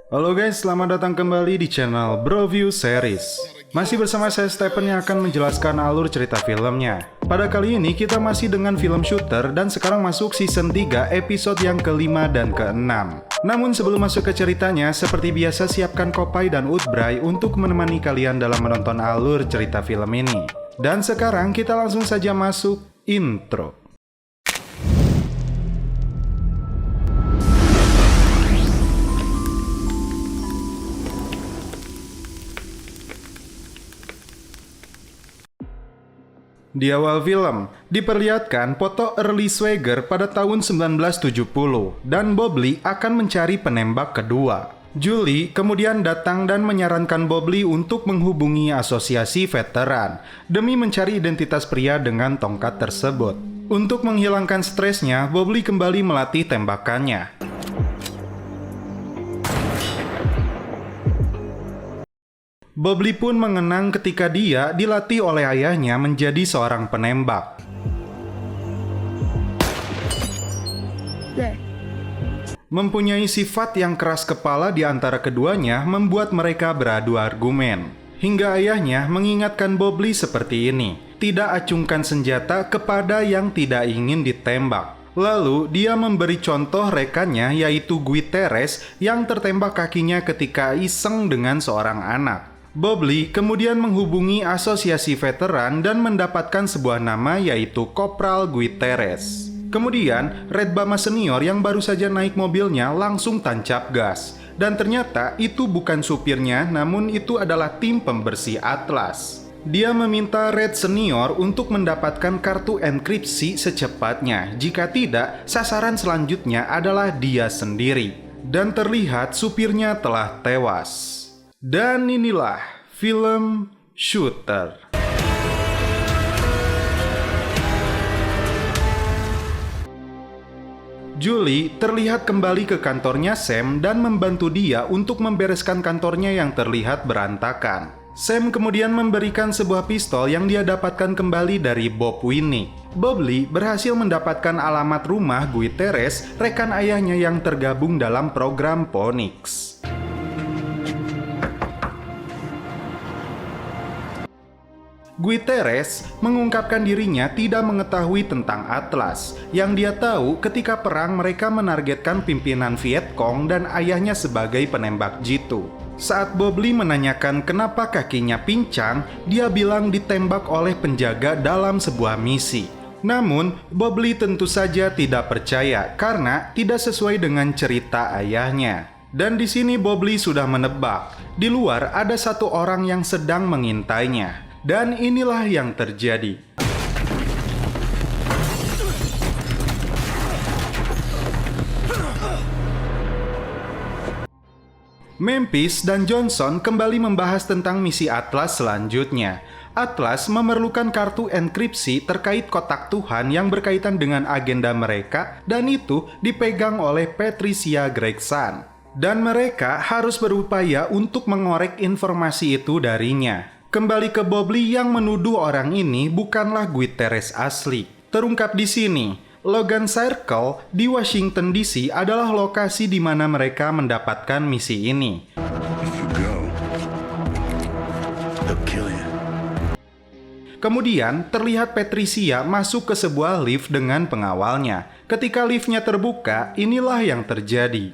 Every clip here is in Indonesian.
Halo guys, selamat datang kembali di channel Broview Series. Masih bersama saya Stephen yang akan menjelaskan alur cerita filmnya. Pada kali ini kita masih dengan film Shooter dan sekarang masuk season 3 episode yang kelima dan keenam. Namun sebelum masuk ke ceritanya, seperti biasa siapkan Kopai dan Utbray untuk menemani kalian dalam menonton alur cerita film ini. Dan sekarang kita langsung saja masuk intro. Di awal film, diperlihatkan foto Early Swagger pada tahun 1970 dan Bob Lee akan mencari penembak kedua. Julie kemudian datang dan menyarankan Bob Lee untuk menghubungi asosiasi veteran demi mencari identitas pria dengan tongkat tersebut. Untuk menghilangkan stresnya, Bob Lee kembali melatih tembakannya. Bob Lee pun mengenang ketika dia dilatih oleh ayahnya menjadi seorang penembak. Mempunyai sifat yang keras kepala di antara keduanya membuat mereka beradu argumen. Hingga ayahnya mengingatkan Bob Lee seperti ini, tidak acungkan senjata kepada yang tidak ingin ditembak. Lalu dia memberi contoh rekannya yaitu Guy Teres yang tertembak kakinya ketika iseng dengan seorang anak. Bob Lee kemudian menghubungi asosiasi veteran dan mendapatkan sebuah nama yaitu Kopral Guy Teres. Kemudian, Red Bama senior yang baru saja naik mobilnya langsung tancap gas. Dan ternyata itu bukan supirnya, namun itu adalah tim pembersih Atlas. Dia meminta Red senior untuk mendapatkan kartu enkripsi secepatnya. Jika tidak, sasaran selanjutnya adalah dia sendiri. Dan terlihat supirnya telah tewas. Dan inilah film Shooter. Julie terlihat kembali ke kantornya Sam dan membantu dia untuk membereskan kantornya yang terlihat berantakan. Sam kemudian memberikan sebuah pistol yang dia dapatkan kembali dari Bob Winnie. Bob Lee berhasil mendapatkan alamat rumah Guy Teres, rekan ayahnya yang tergabung dalam program Phoenix. Guy Teres mengungkapkan dirinya tidak mengetahui tentang Atlas. Yang dia tahu ketika perang mereka menargetkan pimpinan Viet Cong dan ayahnya sebagai penembak jitu. Saat Bob Lee menanyakan kenapa kakinya pincang, dia bilang ditembak oleh penjaga dalam sebuah misi. Namun, Bob Lee tentu saja tidak percaya karena tidak sesuai dengan cerita ayahnya. Dan di sini Bob Lee sudah menebak, di luar ada satu orang yang sedang mengintainya. Dan inilah yang terjadi. Memphis dan Johnson kembali membahas tentang misi Atlas selanjutnya. Atlas memerlukan kartu enkripsi terkait kotak Tuhan yang berkaitan dengan agenda mereka dan itu dipegang oleh Patricia Gregson. Dan mereka harus berupaya untuk mengorek informasi itu darinya. Kembali ke Bob Lee yang menuduh orang ini bukanlah Guy Teres asli. Terungkap di sini, Logan Circle di Washington DC adalah lokasi di mana mereka mendapatkan misi ini. Kemudian terlihat Patricia masuk ke sebuah lift dengan pengawalnya. Ketika liftnya terbuka, inilah yang terjadi.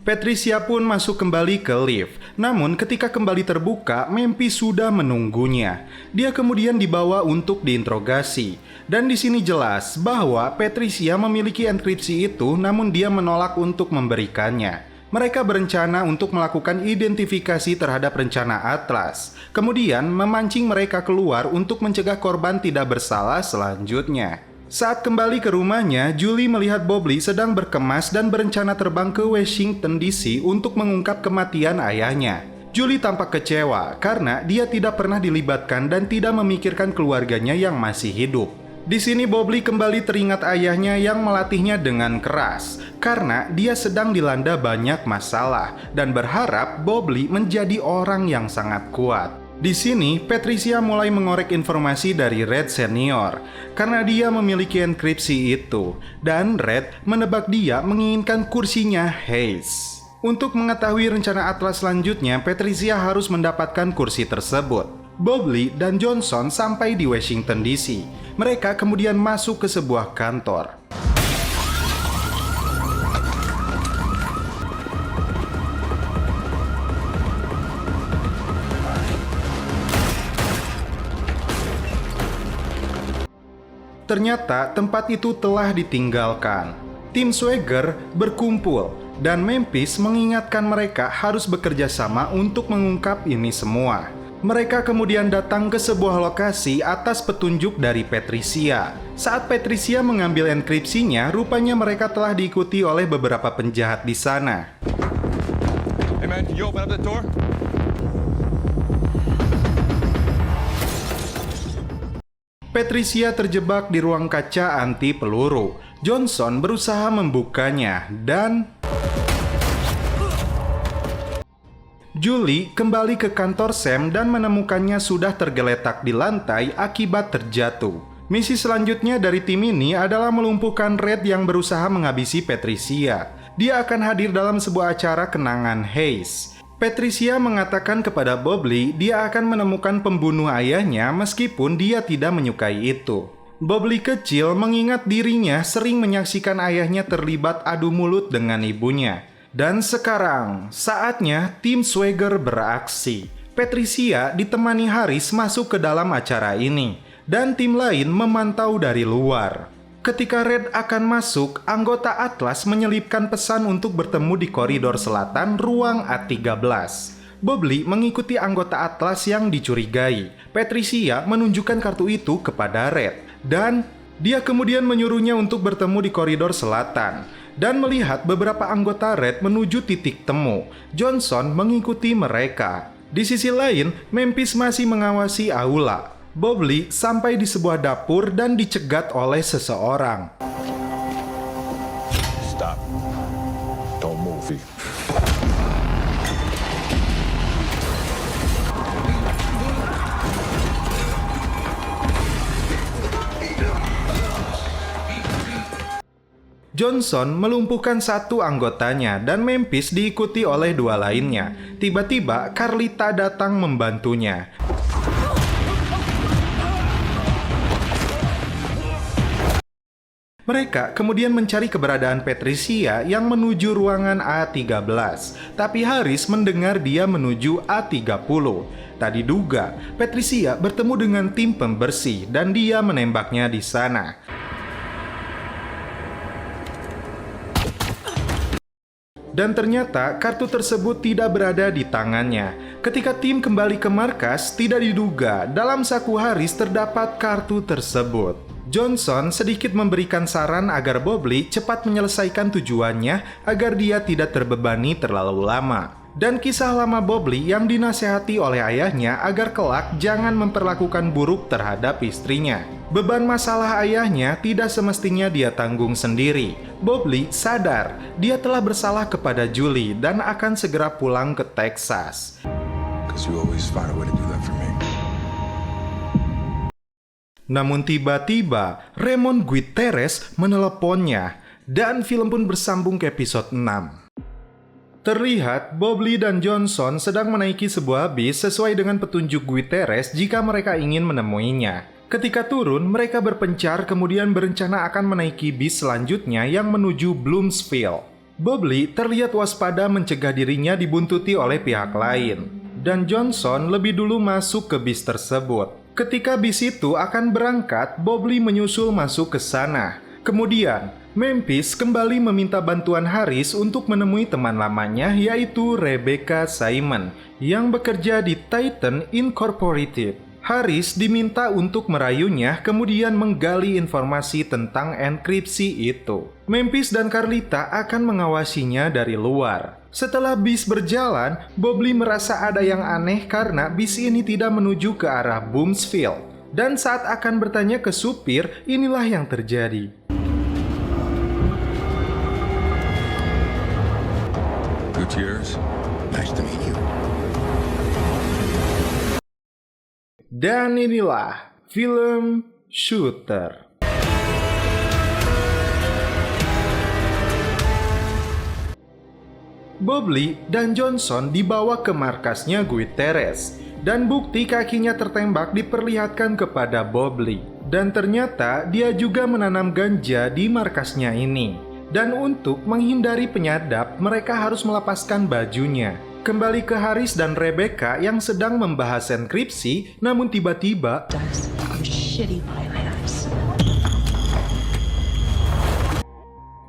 Patricia pun masuk kembali ke lift. Namun ketika kembali terbuka, Memphis sudah menunggunya. Dia kemudian dibawa untuk diinterogasi. Dan di sini jelas bahwa Patricia memiliki enkripsi itu, namun dia menolak untuk memberikannya. Mereka berencana untuk melakukan identifikasi terhadap rencana Atlas. Kemudian memancing mereka keluar untuk mencegah korban tidak bersalah selanjutnya. Saat kembali ke rumahnya, Julie melihat Bob Lee sedang berkemas dan berencana terbang ke Washington DC untuk mengungkap kematian ayahnya. Julie tampak kecewa karena dia tidak pernah dilibatkan dan tidak memikirkan keluarganya yang masih hidup. Di sini Bob Lee kembali teringat ayahnya yang melatihnya dengan keras karena dia sedang dilanda banyak masalah dan berharap Bob Lee menjadi orang yang sangat kuat. Di sini, Patricia mulai mengorek informasi dari Red Senior karena dia memiliki enkripsi itu, dan Red menebak dia menginginkan kursinya Hayes. Untuk mengetahui rencana Atlas selanjutnya, Patricia harus mendapatkan kursi tersebut. Bobley dan Johnson sampai di Washington DC. Mereka kemudian masuk ke sebuah kantor. Ternyata tempat itu telah ditinggalkan. Tim Swagger berkumpul dan Memphis mengingatkan mereka harus bekerja sama untuk mengungkap ini semua. Mereka kemudian datang ke sebuah lokasi atas petunjuk dari Patricia. Saat Patricia mengambil enkripsinya, rupanya mereka telah diikuti oleh beberapa penjahat di sana. Hey man, can you open up that door? Patricia terjebak di ruang kaca anti peluru. Johnson berusaha membukanya dan Julie kembali ke kantor Sam dan menemukannya sudah tergeletak di lantai akibat terjatuh. Misi selanjutnya dari tim ini adalah melumpuhkan Red yang berusaha menghabisi Patricia. Dia akan hadir dalam sebuah acara kenangan Hayes. Patricia mengatakan kepada Bobley dia akan menemukan pembunuh ayahnya meskipun dia tidak menyukai itu. Bobley kecil mengingat dirinya sering menyaksikan ayahnya terlibat adu mulut dengan ibunya. Dan sekarang, saatnya tim Swagger beraksi. Patricia ditemani Haris masuk ke dalam acara ini, dan tim lain memantau dari luar. Ketika Red akan masuk, anggota Atlas menyelipkan pesan untuk bertemu di koridor selatan ruang A13. Bobley mengikuti anggota Atlas yang dicurigai. Patricia menunjukkan kartu itu kepada Red, dan dia kemudian menyuruhnya untuk bertemu di koridor selatan. Dan melihat beberapa anggota Red menuju titik temu, Johnson mengikuti mereka. Di sisi lain, Memphis masih mengawasi aula. Bobley sampai di sebuah dapur dan dicegat oleh seseorang. Stop. Don't move. Johnson melumpuhkan satu anggotanya dan Memphis diikuti oleh dua lainnya. Tiba-tiba Carlita datang membantunya. Mereka kemudian mencari keberadaan Patricia yang menuju ruangan A13, tapi Haris mendengar dia menuju A30. Tak diduga, Patricia bertemu dengan tim pembersih dan dia menembaknya di sana. Dan ternyata kartu tersebut tidak berada di tangannya. Ketika tim kembali ke markas, tidak diduga dalam saku Haris terdapat kartu tersebut. Johnson sedikit memberikan saran agar Bobley cepat menyelesaikan tujuannya agar dia tidak terbebani terlalu lama. Dan kisah lama Bobley yang dinasehati oleh ayahnya agar kelak jangan memperlakukan buruk terhadap istrinya. Beban masalah ayahnya tidak semestinya dia tanggung sendiri. Bobley sadar dia telah bersalah kepada Julie dan akan segera pulang ke Texas. Namun tiba-tiba Raymond Gutierrez meneleponnya dan film pun bersambung ke episode 6. Terlihat Bobley dan Johnson sedang menaiki sebuah bis sesuai dengan petunjuk Gutierrez jika mereka ingin menemuinya. Ketika turun, mereka berpencar kemudian berencana akan menaiki bis selanjutnya yang menuju Bloomsville. Bobley terlihat waspada mencegah dirinya dibuntuti oleh pihak lain. Dan Johnson lebih dulu masuk ke bis tersebut. Ketika bis itu akan berangkat, Bobley menyusul masuk ke sana. Kemudian, Memphis kembali meminta bantuan Haris untuk menemui teman lamanya yaitu Rebecca Simon yang bekerja di Titan Incorporated. Haris diminta untuk merayunya kemudian menggali informasi tentang enkripsi itu. Memphis dan Carlita akan mengawasinya dari luar. Setelah bis berjalan, Bobley merasa ada yang aneh karena bis ini tidak menuju ke arah Bloomsville. Dan saat akan bertanya ke supir, inilah yang terjadi. Gutierrez, nice to meet you. Dan inilah film Shooter. Bobley dan Johnson dibawa ke markasnya Guterres, dan bukti kakinya tertembak diperlihatkan kepada Bobley. Dan ternyata dia juga menanam ganja di markasnya ini. Dan untuk menghindari penyadap, mereka harus melepaskan bajunya. Kembali ke Haris dan Rebecca yang sedang membahas enkripsi, namun tiba-tiba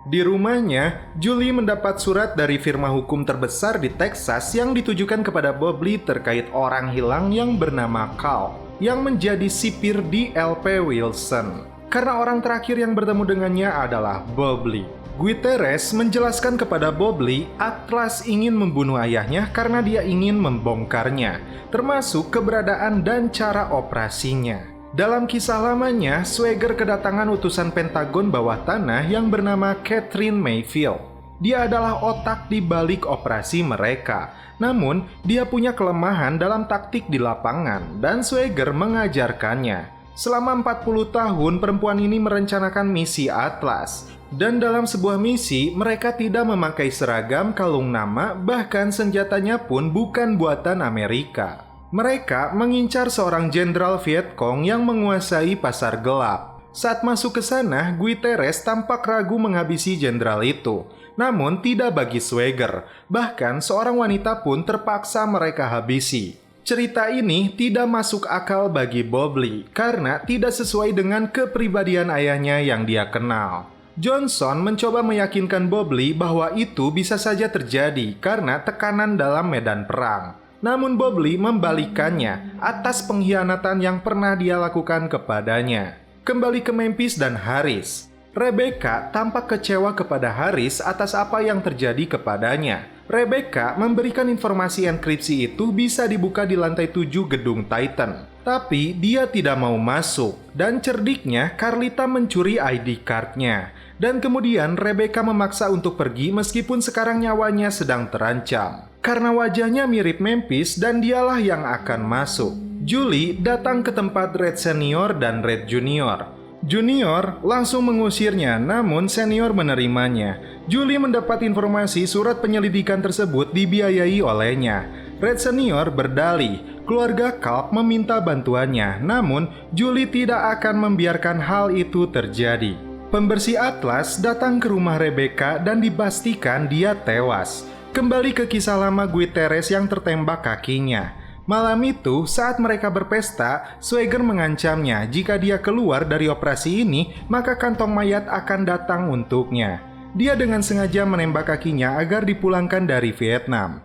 di rumahnya, Julie mendapat surat dari firma hukum terbesar di Texas yang ditujukan kepada Bobley terkait orang hilang yang bernama Carl, yang menjadi sipir di LP Wilson. Karena orang terakhir yang bertemu dengannya adalah Bobley. Guterres menjelaskan kepada Bobley, Atlas ingin membunuh ayahnya karena dia ingin membongkarnya, termasuk keberadaan dan cara operasinya. Dalam kisah lamanya, Swagger kedatangan utusan Pentagon bawah tanah yang bernama Catherine Mayfield. Dia adalah otak di balik operasi mereka. Namun, dia punya kelemahan dalam taktik di lapangan dan Swagger mengajarkannya. Selama 40 tahun, perempuan ini merencanakan misi Atlas. Dan dalam sebuah misi, mereka tidak memakai seragam, kalung nama, bahkan senjatanya pun bukan buatan Amerika. Mereka mengincar seorang jenderal Vietcong yang menguasai pasar gelap. Saat masuk ke sana, Guterres tampak ragu menghabisi jenderal itu. Namun tidak bagi Swagger, bahkan seorang wanita pun terpaksa mereka habisi. Cerita ini tidak masuk akal bagi Bobley karena tidak sesuai dengan kepribadian ayahnya yang dia kenal. Johnson mencoba meyakinkan Bobley bahwa itu bisa saja terjadi karena tekanan dalam medan perang. Namun Bobley membalikannya atas pengkhianatan yang pernah dia lakukan kepadanya. Kembali ke Memphis dan Haris. Rebecca tampak kecewa kepada Haris atas apa yang terjadi kepadanya. Rebecca memberikan informasi enkripsi itu bisa dibuka di lantai 7 gedung Titan. Tapi dia tidak mau masuk. Dan cerdiknya, Carlita mencuri ID card-nya. Dan kemudian Rebecca memaksa untuk pergi meskipun sekarang nyawanya sedang terancam. Karena wajahnya mirip Memphis dan dialah yang akan masuk. Julie datang ke tempat Red Senior dan Red Junior. Junior langsung mengusirnya, namun Senior menerimanya. Julie mendapat informasi surat penyelidikan tersebut dibiayai olehnya. Red Senior berdalih, keluarga Kalp meminta bantuannya, namun Julie tidak akan membiarkan hal itu terjadi. Pembersih Atlas datang ke rumah Rebecca dan dipastikan dia tewas. Kembali ke kisah lama Guterres yang tertembak kakinya. Malam itu, saat mereka berpesta, Swagger mengancamnya jika dia keluar dari operasi ini, maka kantong mayat akan datang untuknya. Dia dengan sengaja menembak kakinya agar dipulangkan dari Vietnam.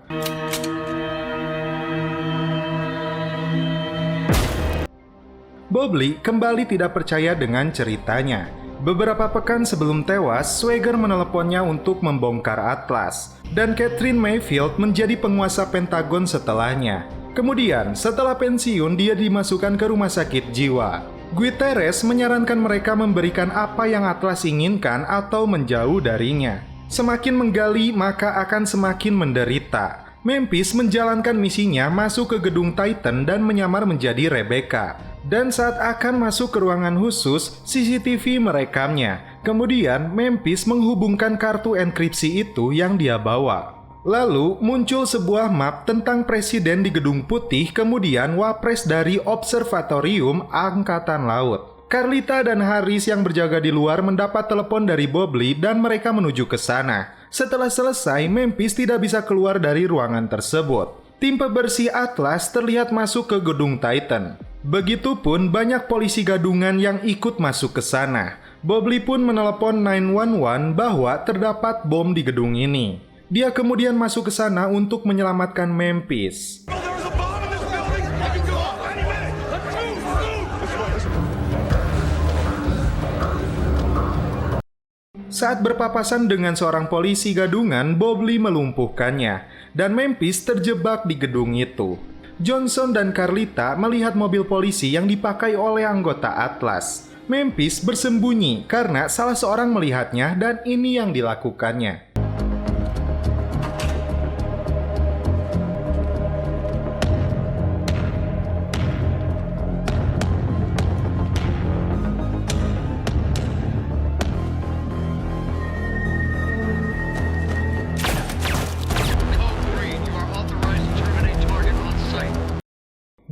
Bobley kembali tidak percaya dengan ceritanya. Beberapa pekan sebelum tewas, Swagger meneleponnya untuk membongkar Atlas. Dan Catherine Mayfield menjadi penguasa Pentagon setelahnya. Kemudian, setelah pensiun, dia dimasukkan ke rumah sakit jiwa. Guterres menyarankan mereka memberikan apa yang Atlas inginkan atau menjauh darinya. Semakin menggali, maka akan semakin menderita. Memphis menjalankan misinya masuk ke gedung Titan dan menyamar menjadi Rebecca. Dan saat akan masuk ke ruangan khusus, CCTV merekamnya. Kemudian, Memphis menghubungkan kartu enkripsi itu yang dia bawa. Lalu, muncul sebuah map tentang presiden di Gedung Putih, kemudian wapres dari Observatorium Angkatan Laut. Carlita dan Haris yang berjaga di luar mendapat telepon dari Bobley dan mereka menuju ke sana. Setelah selesai, Memphis tidak bisa keluar dari ruangan tersebut. Tim pembersih Atlas terlihat masuk ke gedung Titan. Begitupun banyak polisi gadungan yang ikut masuk ke sana. Bobley pun menelepon 911 bahwa terdapat bom di gedung ini. Dia kemudian masuk ke sana untuk menyelamatkan Memphis. Saat berpapasan dengan seorang polisi gadungan, Bobley melumpuhkannya, dan Memphis terjebak di gedung itu. Johnson dan Carlita melihat mobil polisi yang dipakai oleh anggota Atlas. Memphis bersembunyi karena salah seorang melihatnya dan ini yang dilakukannya.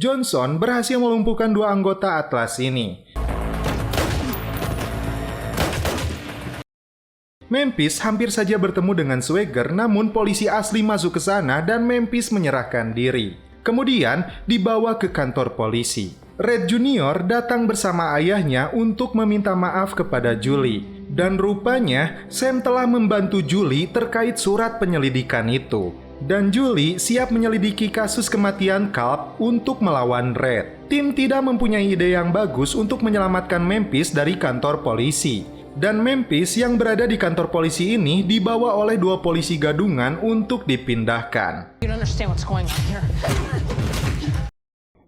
Johnson berhasil melumpuhkan 2 anggota Atlas ini. Memphis hampir saja bertemu dengan Swagger, namun polisi asli masuk ke sana dan Memphis menyerahkan diri. Kemudian dibawa ke kantor polisi. Red Junior datang bersama ayahnya untuk meminta maaf kepada Julie. Dan rupanya Sam telah membantu Julie terkait surat penyelidikan itu. Dan Julie siap menyelidiki kasus kematian Culp untuk melawan Red. Tim tidak mempunyai ide yang bagus untuk menyelamatkan Memphis dari kantor polisi. Dan Memphis yang berada di kantor polisi ini dibawa oleh 2 polisi gadungan untuk dipindahkan.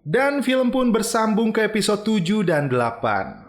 Dan film pun bersambung ke episode 7 dan 8.